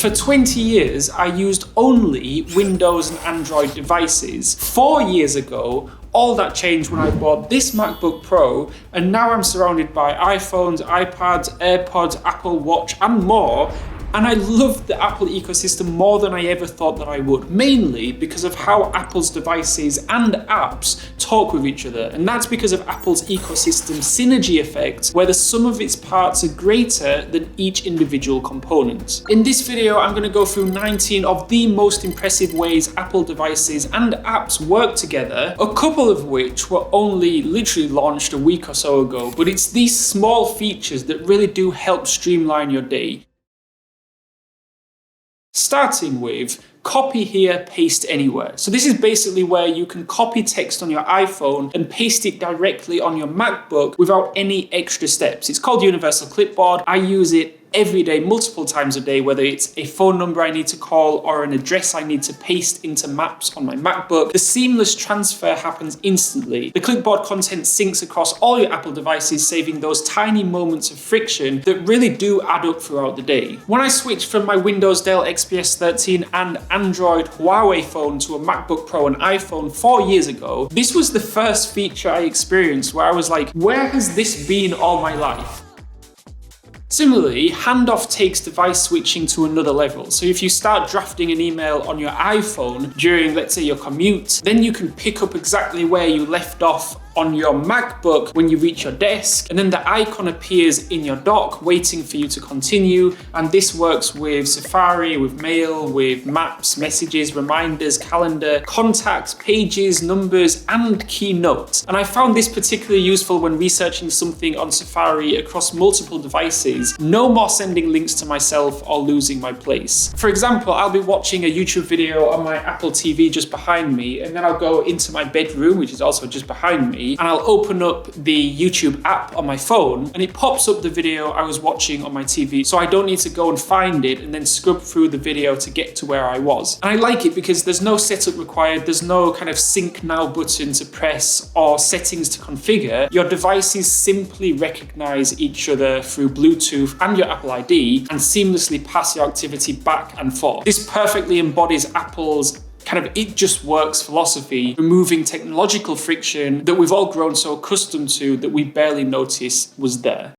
For 20 years, I used only Windows and Android devices. 4 years ago, all that changed when I bought this MacBook Pro, and now I'm surrounded by iPhones, iPads, AirPods, Apple Watch, and more. And I love the Apple ecosystem more than I ever thought that I would, mainly because of how Apple's devices and apps talk with each other. And that's because of Apple's ecosystem synergy effect, where the sum of its parts are greater than each individual component. In this video, I'm going to go through 19 of the most impressive ways Apple devices and apps work together, a couple of which were only literally launched a week or so ago. But it's these small features that really do help streamline your day. Starting with copy here, paste anywhere. So this is basically where you can copy text on your iPhone and paste it directly on your MacBook without any extra steps. It's called Universal Clipboard. I use it every day, multiple times a day, whether it's a phone number I need to call or an address I need to paste into Maps on my MacBook. The seamless transfer happens instantly. The clipboard content syncs across all your Apple devices, saving those tiny moments of friction that really do add up throughout the day. When I switched from my Windows Dell XPS 13 and Android Huawei phone to a MacBook Pro and iPhone 4 years ago, this was the first feature I experienced where I was like, where has this been all my life? Similarly, Handoff takes device switching to another level. So if you start drafting an email on your iPhone during, let's say, your commute, then you can pick up exactly where you left off on your MacBook when you reach your desk, and then the icon appears in your dock waiting for you to continue. And this works with Safari, with Mail, with Maps, Messages, Reminders, Calendar, Contacts, Pages, Numbers, and Keynote. And I found this particularly useful when researching something on Safari across multiple devices. No more sending links to myself or losing my place. For example, I'll be watching a YouTube video on my Apple TV just behind me, and then I'll go into my bedroom, which is also just behind me, and I'll open up the YouTube app on my phone, and it pops up the video I was watching on my TV, so I don't need to go and find it and then scrub through the video to get to where I was. And I like it because there's no setup required, there's no kind of sync now button to press or settings to configure. Your devices simply recognize each other through Bluetooth and your Apple ID and seamlessly pass your activity back and forth. This perfectly embodies Apple's kind of it just works philosophy, removing technological friction that we've all grown so accustomed to that we barely noticed was there.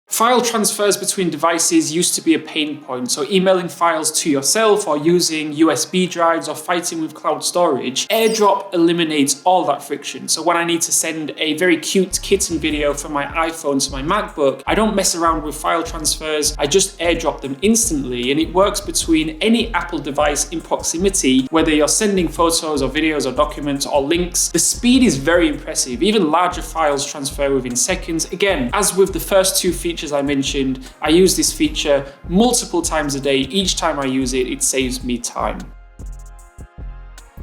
File transfers between devices used to be a pain point, so emailing files to yourself or using USB drives or fighting with cloud storage. AirDrop eliminates all that friction, so when I need to send a very cute kitten video from my iPhone to my MacBook, I don't mess around with file transfers, I just AirDrop them instantly, and it works between any Apple device in proximity, whether you're sending photos or videos or documents or links. The speed is very impressive, even larger files transfer within seconds. Again, as with the first two features I mentioned, I use this feature multiple times a day. Each time I use it, it saves me time.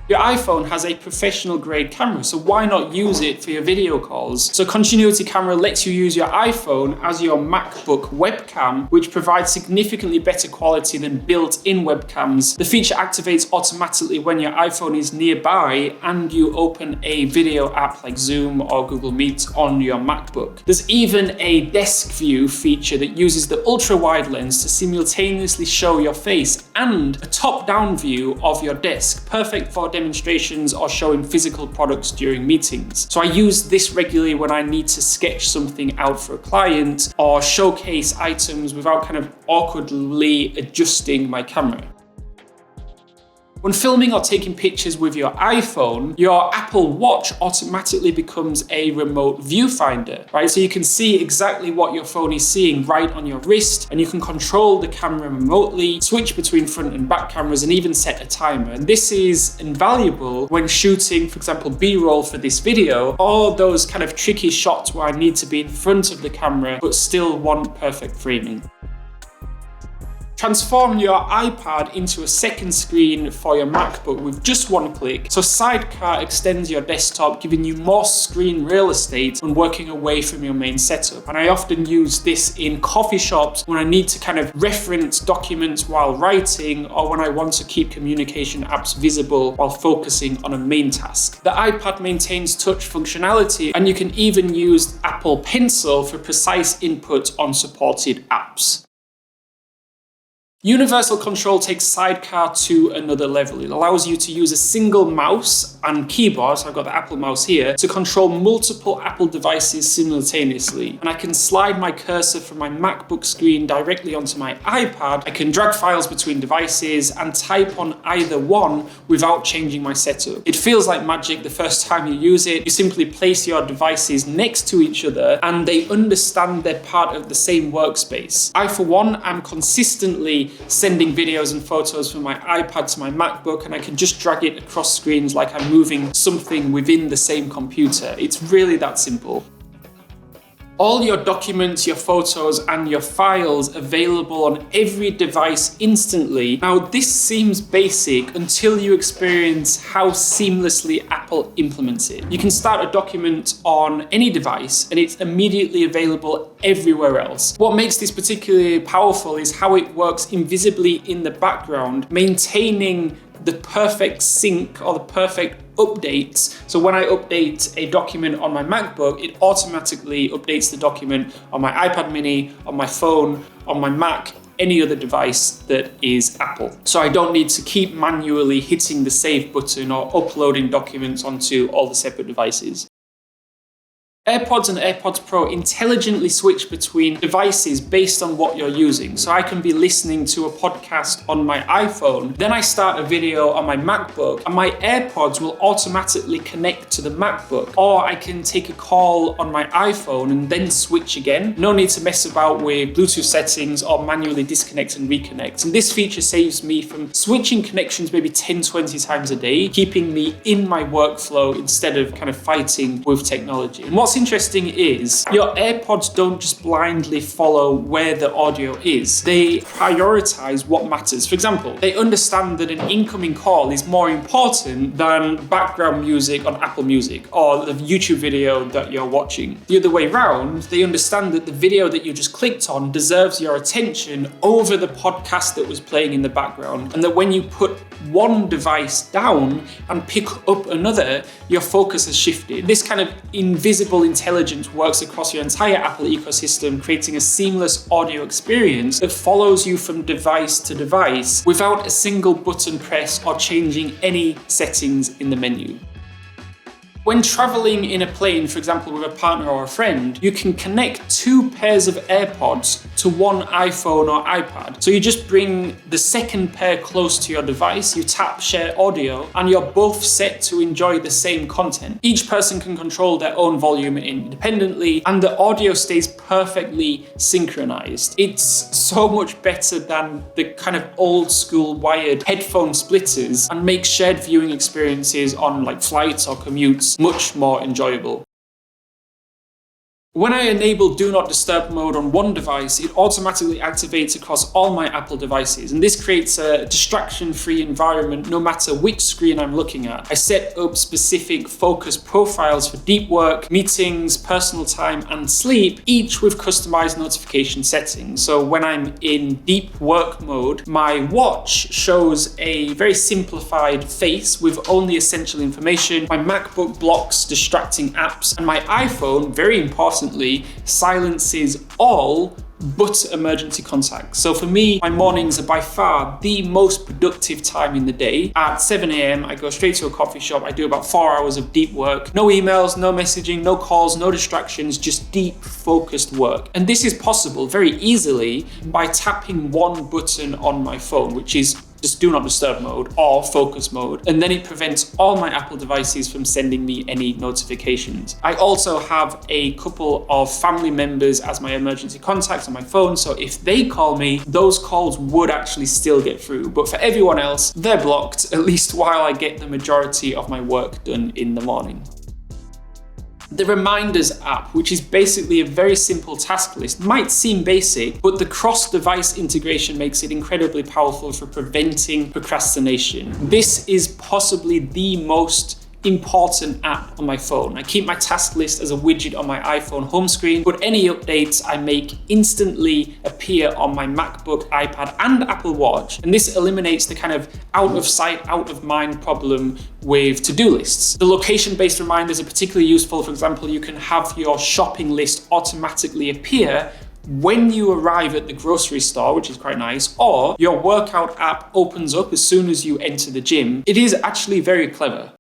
Your iPhone has a professional grade camera, so why not use it for your video calls? So Continuity Camera lets you use your iPhone as your MacBook webcam, which provides significantly better quality than built-in webcams. The feature activates automatically when your iPhone is nearby and you open a video app like Zoom or Google Meet on your MacBook. There's even a desk view feature that uses the ultra-wide lens to simultaneously show your face and a top-down view of your desk, perfect for demonstrations or showing physical products during meetings. So I use this regularly when I need to sketch something out for a client or showcase items without kind of awkwardly adjusting my camera. When filming or taking pictures with your iPhone, your Apple Watch automatically becomes a remote viewfinder, right? So you can see exactly what your phone is seeing right on your wrist, and you can control the camera remotely, switch between front and back cameras, and even set a timer. And this is invaluable when shooting, for example, B-roll for this video, or those kind of tricky shots where I need to be in front of the camera, but still want perfect framing. Transform your iPad into a second screen for your MacBook with just one click. So Sidecar extends your desktop, giving you more screen real estate when working away from your main setup. And I often use this in coffee shops when I need to kind of reference documents while writing, or when I want to keep communication apps visible while focusing on a main task. The iPad maintains touch functionality, and you can even use Apple Pencil for precise input on supported apps. Universal Control takes Sidecar to another level. It allows you to use a single mouse and keyboard, so I've got the Apple mouse here, to control multiple Apple devices simultaneously. And I can slide my cursor from my MacBook screen directly onto my iPad. I can drag files between devices and type on either one without changing my setup. It feels like magic the first time you use it. You simply place your devices next to each other and they understand they're part of the same workspace. I, for one, am consistently sending videos and photos from my iPad to my MacBook, and I can just drag it across screens like I'm moving something within the same computer. It's really that simple. All your documents, your photos, and your files available on every device instantly. Now, this seems basic until you experience how seamlessly Apple implements it. You can start a document on any device and it's immediately available everywhere else. What makes this particularly powerful is how it works invisibly in the background, maintaining the perfect sync or the perfect updates. So when I update a document on my MacBook, it automatically updates the document on my iPad mini, on my phone, on my Mac, any other device that is Apple. So I don't need to keep manually hitting the save button or uploading documents onto all the separate devices. AirPods and AirPods Pro intelligently switch between devices based on what you're using. So I can be listening to a podcast on my iPhone, then I start a video on my MacBook, and my AirPods will automatically connect to the MacBook. Or I can take a call on my iPhone and then switch again. No need to mess about with Bluetooth settings or manually disconnect and reconnect. And this feature saves me from switching connections maybe 10, 20 times a day, keeping me in my workflow instead of kind of fighting with technology. And what's interesting is your AirPods don't just blindly follow where the audio is. They prioritize what matters. For example, they understand that an incoming call is more important than background music on Apple Music or the YouTube video that you're watching. The other way around, they understand that the video that you just clicked on deserves your attention over the podcast that was playing in the background, and that when you put one device down and pick up another, your focus has shifted. This kind of invisible intelligence works across your entire Apple ecosystem, creating a seamless audio experience that follows you from device to device without a single button press or changing any settings in the menu. When traveling in a plane, for example, with a partner or a friend, you can connect two pairs of AirPods to one iPhone or iPad. So you just bring the second pair close to your device, you tap share audio, and you're both set to enjoy the same content. Each person can control their own volume independently, and the audio stays perfectly synchronized. It's so much better than the kind of old school wired headphone splitters, and makes shared viewing experiences on like flights or commutes much more enjoyable. When I enable Do Not Disturb mode on one device, it automatically activates across all my Apple devices, and this creates a distraction-free environment no matter which screen I'm looking at. I set up specific focus profiles for deep work, meetings, personal time, and sleep, each with customized notification settings. So when I'm in deep work mode, my watch shows a very simplified face with only essential information. My MacBook blocks distracting apps, and my iPhone, very important, silences all but emergency contacts. So for me, my mornings are by far the most productive time in the day. At 7 a.m, I go straight to a coffee shop. I do about 4 hours of deep work. No emails, no messaging, no calls, no distractions, just deep focused work. And this is possible very easily by tapping one button on my phone, which is just Do Not Disturb mode or focus mode, and then it prevents all my Apple devices from sending me any notifications. I also have a couple of family members as my emergency contacts on my phone, so if they call me, those calls would actually still get through. But for everyone else, they're blocked, at least while I get the majority of my work done in the morning. The Reminders app, which is basically a very simple task list, might seem basic, but the cross-device integration makes it incredibly powerful for preventing procrastination. This is possibly the most important app on my phone. I keep my task list as a widget on my iPhone home screen, but any updates I make instantly appear on my MacBook, iPad, and Apple Watch. And this eliminates the kind of out of sight, out of mind problem with to-do lists. The location-based reminders are particularly useful. For example, you can have your shopping list automatically appear when you arrive at the grocery store, which is quite nice, or your workout app opens up as soon as you enter the gym. It is actually very clever.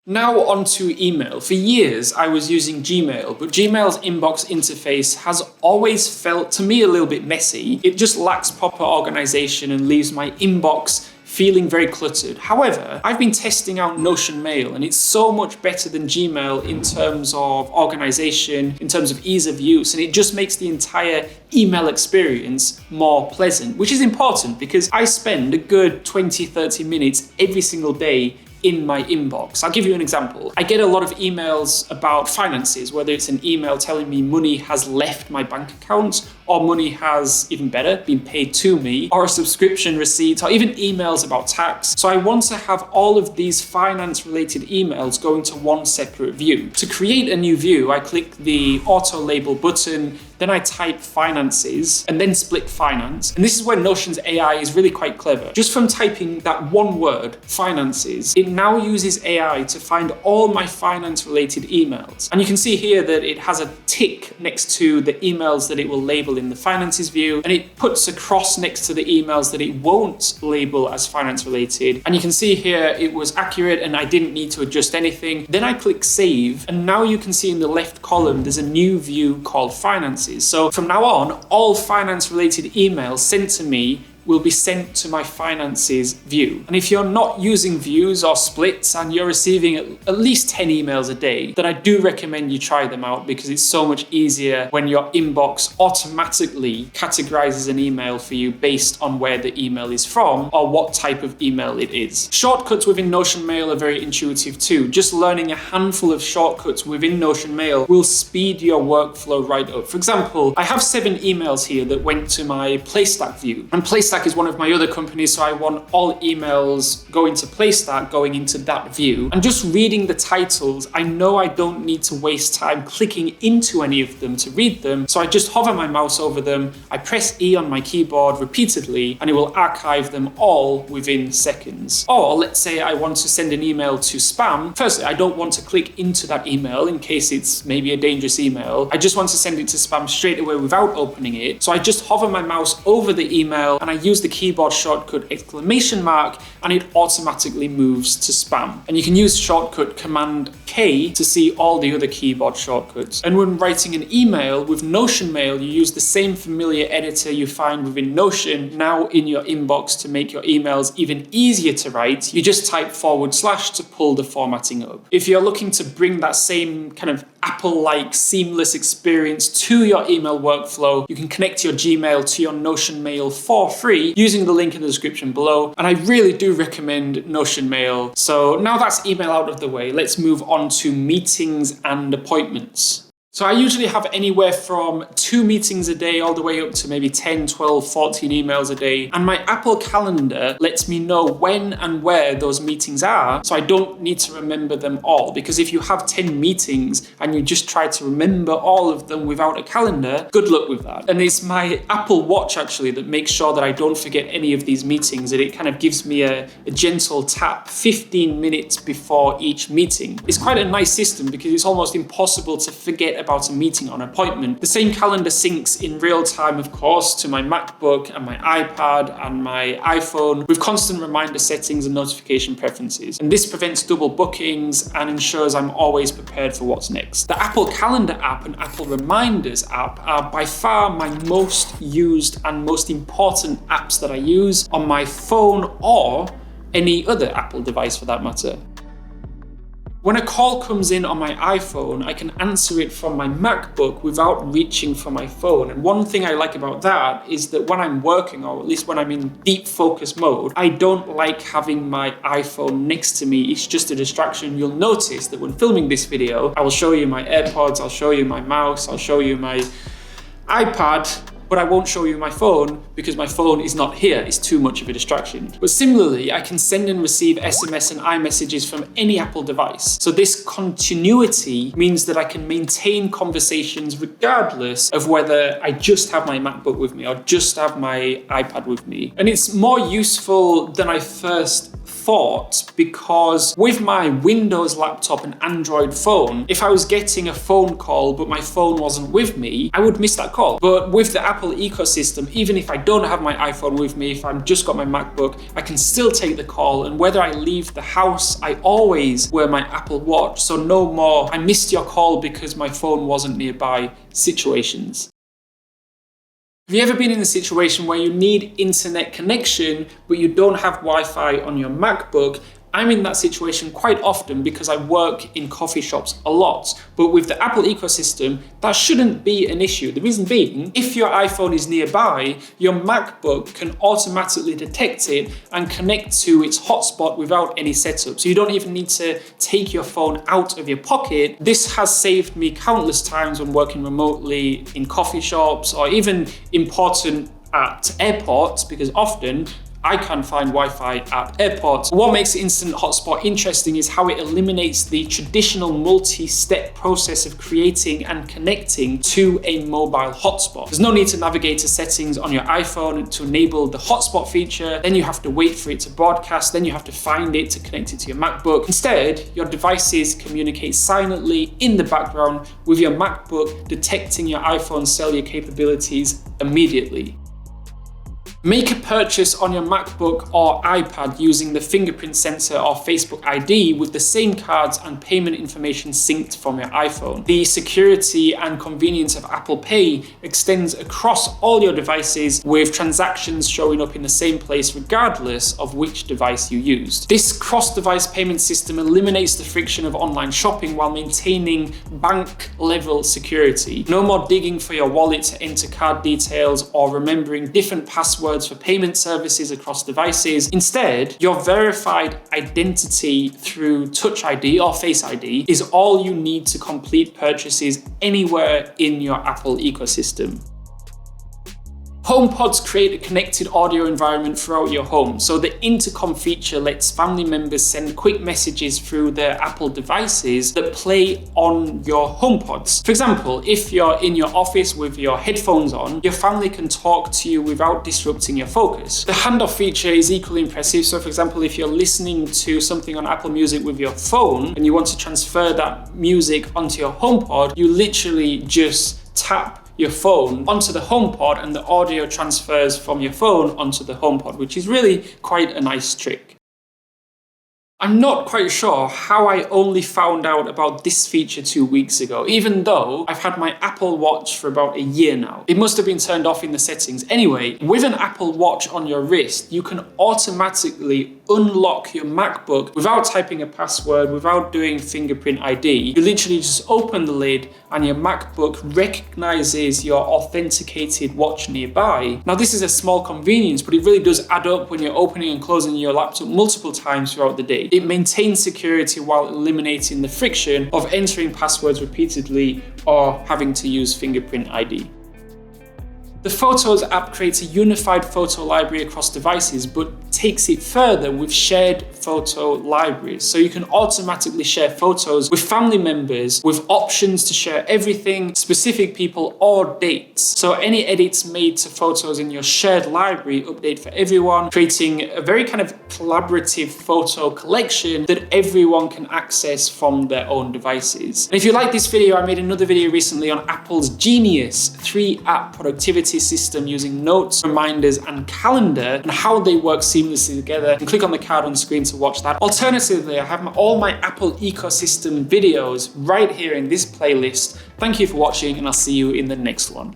Now onto email. For years, I was using Gmail, but Gmail's inbox interface has always felt, to me, a little bit messy. It just lacks proper organization and leaves my inbox feeling very cluttered. However, I've been testing out Notion Mail, and it's so much better than Gmail in terms of organization, in terms of ease of use, and it just makes the entire email experience more pleasant, which is important because I spend a good 20-30 minutes every single day in my inbox. I'll give you an example. I get a lot of emails about finances, whether it's an email telling me money has left my bank account, or money has, even better, been paid to me, or a subscription receipt, or even emails about tax. So I want to have all of these finance-related emails going to one separate view. To create a new view, I click the auto label button, then I type finances, and then split finance. And this is where Notion's AI is really quite clever. Just from typing that one word, finances, it now uses AI to find all my finance-related emails. And you can see here that it has a tick next to the emails that it will label in the finances view, and it puts a cross next to the emails that it won't label as finance related. And you can see here it was accurate and I didn't need to adjust anything. Then I click save, and now you can see in the left column there's a new view called finances. So from now on, all finance related emails sent to me will be sent to my finances view. And if you're not using views or splits and you're receiving at least 10 emails a day, then I do recommend you try them out because it's so much easier when your inbox automatically categorizes an email for you based on where the email is from or what type of email it is. Shortcuts within Notion Mail are very intuitive too. Just learning a handful of shortcuts within Notion Mail will speed your workflow right up. For example, I have 7 emails here that went to my PlayStack view, and PlayStack is one of my other companies, so I want all emails going to PlayStack going into that view. And just reading the titles, I know I don't need to waste time clicking into any of them to read them, so I just hover my mouse over them, I press E on my keyboard repeatedly, and it will archive them all within seconds. Or let's say I want to send an email to spam. Firstly, I don't want to click into that email in case it's maybe a dangerous email. I just want to send it to spam straight away without opening it. So I just hover my mouse over the email and I use the keyboard shortcut exclamation mark, and it automatically moves to spam. And you can use shortcut Command K to see all the other keyboard shortcuts. And when writing an email with Notion Mail, you use the same familiar editor you find within Notion now in your inbox to make your emails even easier to write. You just type / to pull the formatting up. If you're looking to bring that same kind of Apple-like seamless experience to your email workflow, you can connect your Gmail to your Notion Mail for free using the link in the description below. And I really do recommend Notion Mail. So now that's email out of the way, let's move on to meetings and appointments. So I usually have anywhere from 2 meetings a day all the way up to maybe 10, 12, 14 emails a day. And my Apple Calendar lets me know when and where those meetings are, so I don't need to remember them all. Because if you have 10 meetings and you just try to remember all of them without a calendar, good luck with that. And it's my Apple Watch actually that makes sure that I don't forget any of these meetings, and it kind of gives me a gentle tap 15 minutes before each meeting. It's quite a nice system because it's almost impossible to forget about a meeting or an appointment. The same calendar syncs in real time, of course, to my MacBook and my iPad and my iPhone with constant reminder settings and notification preferences. And this prevents double bookings and ensures I'm always prepared for what's next. The Apple Calendar app and Apple Reminders app are by far my most used and most important apps that I use on my phone or any other Apple device for that matter. When a call comes in on my iPhone, I can answer it from my MacBook without reaching for my phone. And one thing I like about that is that when I'm working, or at least when I'm in deep focus mode, I don't like having my iPhone next to me. It's just a distraction. You'll notice that when filming this video, I will show you my AirPods, I'll show you my mouse, I'll show you my iPad, but I won't show you my phone because my phone is not here. It's too much of a distraction. But similarly, I can send and receive SMS and iMessages from any Apple device. So this continuity means that I can maintain conversations regardless of whether I just have my MacBook with me or just have my iPad with me. And it's more useful than I first thought, because with my Windows laptop and Android phone, if I was getting a phone call but my phone wasn't with me, I would miss that call. But with the Apple ecosystem, even if I don't have my iPhone with me, if I've just got my MacBook, I can still take the call, and whether I leave the house, I always wear my Apple Watch, so no more "I missed your call because my phone wasn't nearby" situations. Have you ever been in a situation where you need internet connection but you don't have Wi-Fi on your MacBook? I'm in that situation quite often because I work in coffee shops a lot, but with the Apple ecosystem, that shouldn't be an issue. The reason being, if your iPhone is nearby, your MacBook can automatically detect it and connect to its hotspot without any setup. So you don't even need to take your phone out of your pocket. This has saved me countless times when working remotely in coffee shops, or even important at airports, because often I can't find Wi-Fi at airports. What makes Instant Hotspot interesting is how it eliminates the traditional multi-step process of creating and connecting to a mobile hotspot. There's no need to navigate to settings on your iPhone to enable the hotspot feature, then you have to wait for it to broadcast, then you have to find it to connect it to your MacBook. Instead, your devices communicate silently in the background with your MacBook detecting your iPhone's cellular capabilities immediately. Make a purchase on your MacBook or iPad using the fingerprint sensor or Facebook ID with the same cards and payment information synced from your iPhone. The security and convenience of Apple Pay extends across all your devices, with transactions showing up in the same place regardless of which device you used. This cross-device payment system eliminates the friction of online shopping while maintaining bank-level security. No more digging for your wallet to enter card details or remembering different passwords for payment services across devices. Instead, your verified identity through Touch ID or Face ID is all you need to complete purchases anywhere in your Apple ecosystem. HomePods create a connected audio environment throughout your home. So the intercom feature lets family members send quick messages through their Apple devices that play on your HomePods. For example, if you're in your office with your headphones on, your family can talk to you without disrupting your focus. The Handoff feature is equally impressive. So for example, if you're listening to something on Apple Music with your phone and you want to transfer that music onto your HomePod, you literally just tap your phone onto the HomePod and the audio transfers from your phone onto the HomePod, which is really quite a nice trick. I'm not quite sure how I only found out about this feature 2 weeks ago, even though I've had my Apple Watch for about a year now. It must have been turned off in the settings. Anyway, with an Apple Watch on your wrist, you can automatically unlock your MacBook without typing a password, without doing fingerprint ID. You literally just open the lid and your MacBook recognizes your authenticated watch nearby. Now, this is a small convenience, but it really does add up when you're opening and closing your laptop multiple times throughout the day. It maintains security while eliminating the friction of entering passwords repeatedly or having to use fingerprint ID. The Photos app creates a unified photo library across devices, but takes it further with shared photo libraries. So you can automatically share photos with family members with options to share everything, specific people, or dates. So any edits made to photos in your shared library update for everyone, creating a very kind of collaborative photo collection that everyone can access from their own devices. And if you like this video, I made another video recently on Apple's Genius 3-app productivity system using notes, reminders, and calendar, and how they work seamlessly together. And click on the card on screen to watch that. Alternatively, I have all my Apple ecosystem videos right here in this playlist. Thank you for watching, and I'll see you in the next one.